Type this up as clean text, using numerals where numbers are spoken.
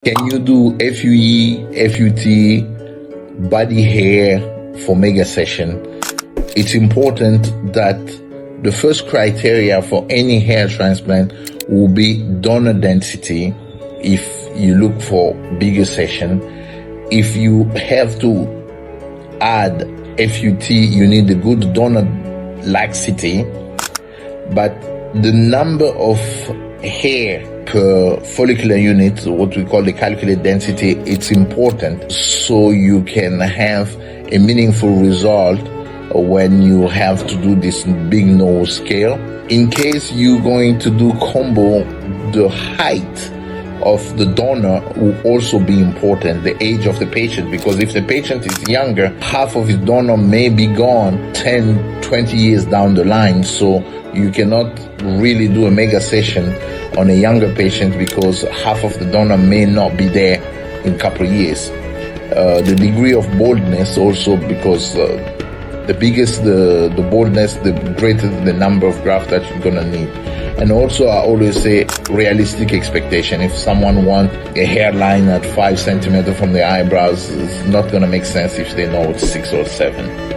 Can you do FUE, FUT, body hair for mega session? It's important that the first criteria for any hair transplant will be donor density if you look for bigger session. If you have to add FUT, you need a good donor laxity, but the number of hair per follicular unit, what we call the calculated density, it's important so you can have a meaningful result when you have to do this big nose scale. In case you're going to do combo, the height of the donor will also be important, the age of the patient, because if the patient is younger, half of his donor may be gone 10, 20 years down the line. So you cannot really do a mega session on a younger patient because half of the donor may not be there in a couple of years. The degree of boldness also, because the bigger the boldness, the greater the number of grafts that you're gonna need. And also I always say realistic expectation. If someone wants a hairline at 5 centimeters from the eyebrows, it's not gonna make sense if they know it's 6 or 7.